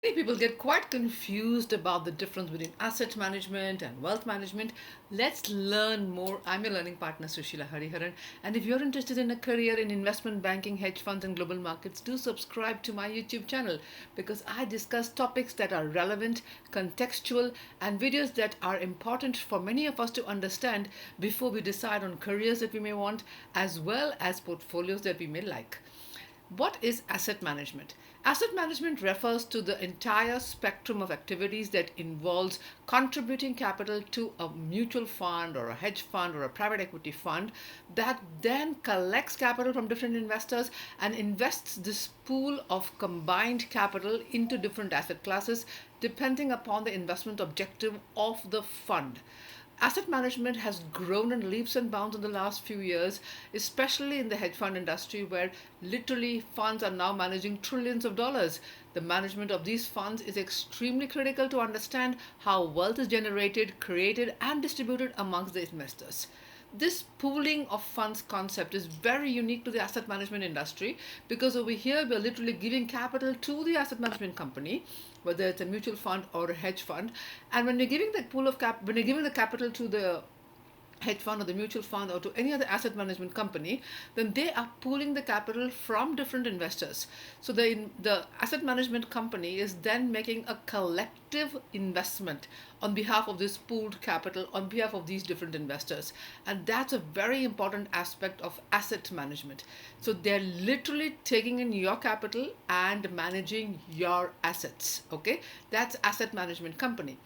Many people get quite confused about the difference between asset management and wealth management. Let's learn more. I'm your learning partner, Sushila Hariharan. And if you're interested in a career in investment banking, hedge funds, and global markets, do subscribe to my YouTube channel because I discuss topics that are relevant, contextual, and videos that are important for many of us to understand before we decide on careers that we may want, as well as portfolios that we may like. What is asset management? Asset management refers to the entire spectrum of activities that involves contributing capital to a mutual fund or a hedge fund or a private equity fund that then collects capital from different investors and invests this pool of combined capital into different asset classes depending upon the investment objective of the fund. Asset management has grown in leaps and bounds in the last few years, especially in the hedge fund industry, where literally funds are now managing trillions of dollars. The management of these funds is extremely critical to understand how wealth is generated, created, and distributed amongst the investors. This pooling of funds concept is very unique to the asset management industry because over here we're literally giving capital to the asset management company, whether it's a mutual fund or a hedge fund. And when you're giving the when you're giving the capital to the hedge fund or the mutual fund or to any other asset management company, then they are pooling the capital from different investors. So the asset management company is then making a collective investment on behalf of this pooled capital on behalf of these different investors. And that's a very important aspect of asset management. So they're literally taking in your capital and managing your assets. Okay, that's asset management company.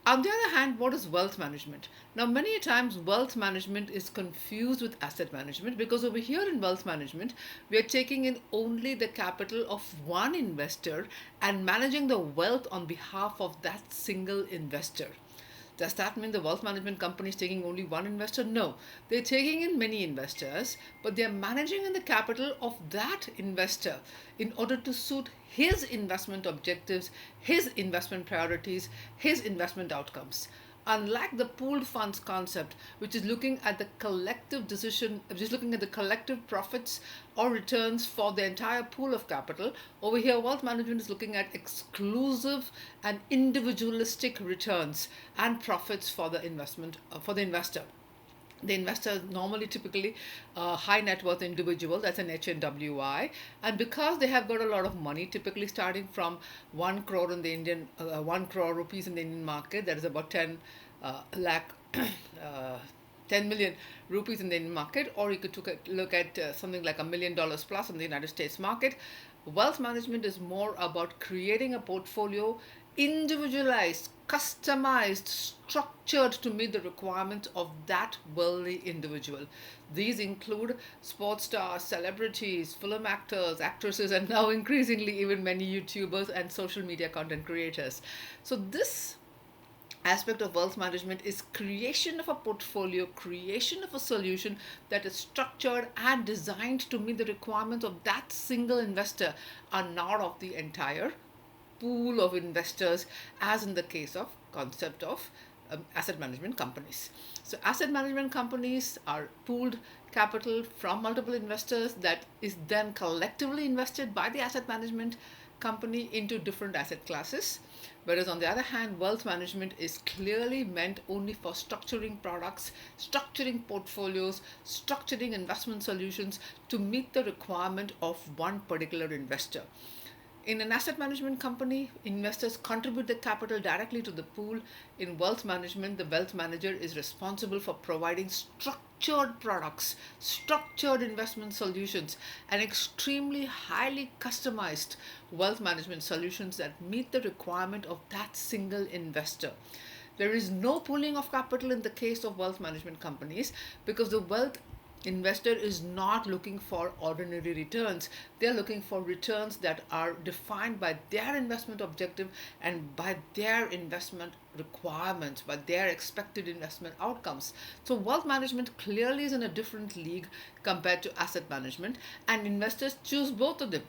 On the other hand, what is wealth management? Now, many times wealth management is confused with asset management because over here in wealth management, we are taking in only the capital of one investor and managing the wealth on behalf of that single investor. Does that mean the wealth management company is taking only one investor? No. They're taking in many investors, but they're managing in the capital of that investor in order to suit his investment objectives, his investment priorities, his investment outcomes. Unlike the pooled funds concept, which is looking at the collective decision, which is looking at the collective profits or returns for the entire pool of capital, over here, wealth management is looking at exclusive and individualistic returns and profits for the investment for the investor. The investor is normally typically a high net worth individual, that's an HNWI, and because they have got a lot of money, typically starting from 1 crore in the Indian 1 crore rupees in the Indian market, that is about 10 lakh uh, 10 million rupees in the Indian market, or you could look at something like $1 million plus in the United States market. Wealth management is more about creating a portfolio individualized, customized, structured to meet the requirements of that wealthy individual. These include sports stars, celebrities, film actors, actresses, and now increasingly even many YouTubers and social media content creators. So, this aspect of wealth management is creation of a portfolio, creation of a solution that is structured and designed to meet the requirements of that single investor and not of the entire pool of investors, as in the case of concept of asset management companies. So asset management companies are pooled capital from multiple investors that is then collectively invested by the asset management company into different asset classes. Whereas on the other hand, wealth management is clearly meant only for structuring products, structuring portfolios, structuring investment solutions to meet the requirement of one particular investor. In an asset management company, investors contribute the capital directly to the pool. In wealth management, the wealth manager is responsible for providing structured products, structured investment solutions, and extremely highly customized wealth management solutions that meet the requirement of that single investor. There is no pooling of capital in the case of wealth management companies because the wealth investor is not looking for ordinary returns. They're looking for returns that are defined by their investment objective and by their investment requirements, by their expected investment outcomes. So wealth management clearly is in a different league compared to asset management, and investors choose both of them.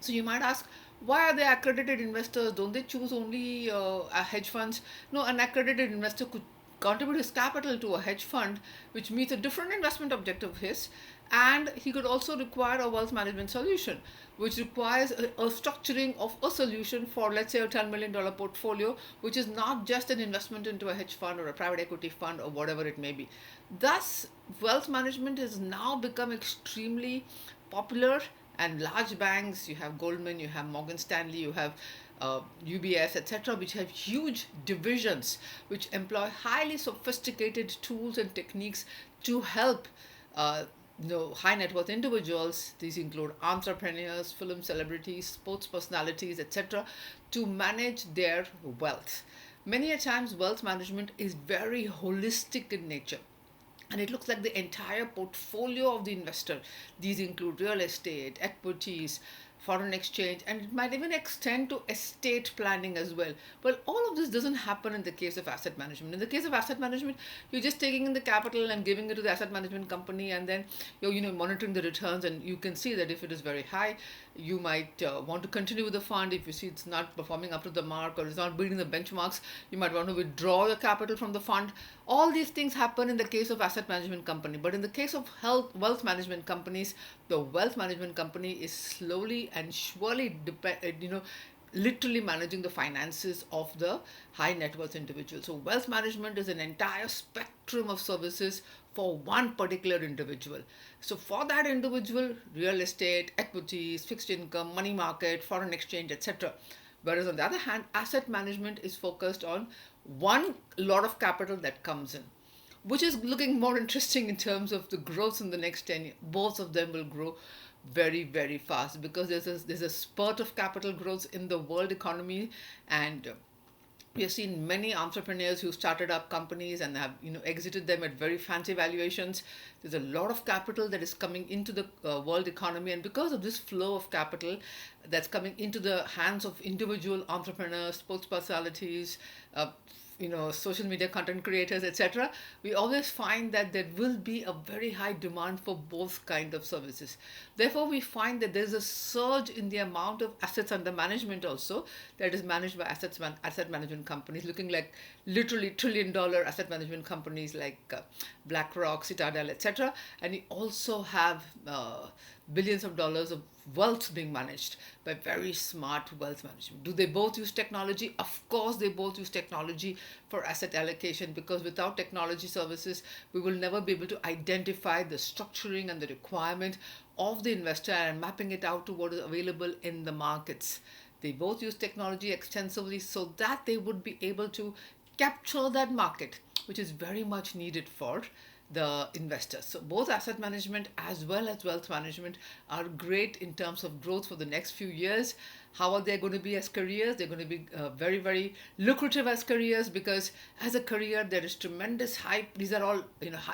So you might ask, why are they accredited investors? Don't they choose only hedge funds? No, an accredited investor could contribute his capital to a hedge fund which meets a different investment objective of his, and he could also require a wealth management solution which requires a structuring of a solution for, let's say, a $10 million portfolio, which is not just an investment into a hedge fund or a private equity fund or whatever it may be. Thus, wealth management has now become extremely popular, and large banks, you have Goldman, you have Morgan Stanley, you have UBS, etc., which have huge divisions which employ highly sophisticated tools and techniques to help uh, high net worth individuals. These include entrepreneurs, film celebrities, sports personalities, etc., to manage their wealth. Many a times, wealth management is very holistic in nature, and it looks like the entire portfolio of the investor. These include real estate, equities, foreign exchange, and it might even extend to estate planning as well. Well, all of this doesn't happen in the case of asset management. In the case of asset management, you're just taking in the capital and giving it to the asset management company, and then you're monitoring the returns, and you can see that if it is very high, you might want to continue with the fund. If you see it's not performing up to the mark or it's not beating the benchmarks, you might want to withdraw your capital from the fund. All these things happen in the case of asset management company, but in the case of wealth management companies, the wealth management company is slowly and surely literally managing the finances of the high net worth individual. So wealth management is an entire spectrum of services for one particular individual. So for that individual, real estate, equities, fixed income, money market, foreign exchange, etc. Whereas on the other hand, asset management is focused on one lot of capital that comes in, which is looking more interesting in terms of the growth in the next 10 years. Both of them will grow very, very fast because there's a spurt of capital growth in the world economy, and we have seen many entrepreneurs who started up companies and have exited them at very fancy valuations. There's a lot of capital that is coming into the world economy, and because of this flow of capital that's coming into the hands of individual entrepreneurs, sports personalities, social media content creators, etc., we always find that there will be a very high demand for both kind of services. Therefore, we find that there's a surge in the amount of assets under management also that is managed by asset management companies, looking like literally $1 trillion asset management companies like BlackRock, Citadel, etc. And we also have billions of dollars of wealth being managed by very smart wealth management. Do they both use technology? Of course, they both use technology for asset allocation, because without technology services, we will never be able to identify the structuring and the requirement of the investor and mapping it out to what is available in the markets. They both use technology extensively so that they would be able to capture that market, which is very much needed for the investors. So both asset management as well as wealth management are great in terms of growth for the next few years. How are they going to be as careers? They're going to be very, very lucrative as careers, because as a career there is tremendous hype. These are all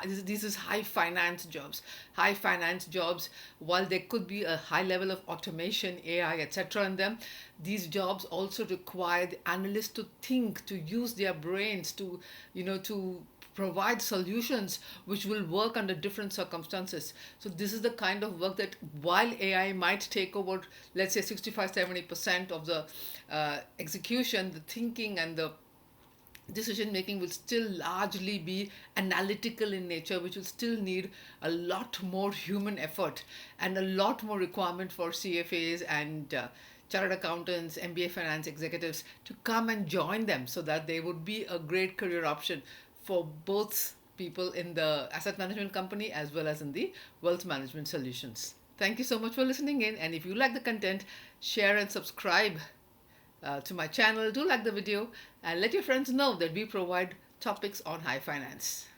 this is high finance jobs. High finance jobs, while there could be a high level of automation, AI, etc. in them, these jobs also require the analysts to think, to use their brains, to to provide solutions which will work under different circumstances. So this is the kind of work that, while AI might take over, let's say 65-70% of the execution, the thinking and the decision making will still largely be analytical in nature, which will still need a lot more human effort and a lot more requirement for CFAs and chartered accountants, MBA finance executives to come and join them, so that they would be a great career option for both people in the asset management company as well as in the wealth management solutions. Thank you so much for listening in, and if you like the content, share and subscribe to my channel. Do like the video and let your friends know that we provide topics on high finance.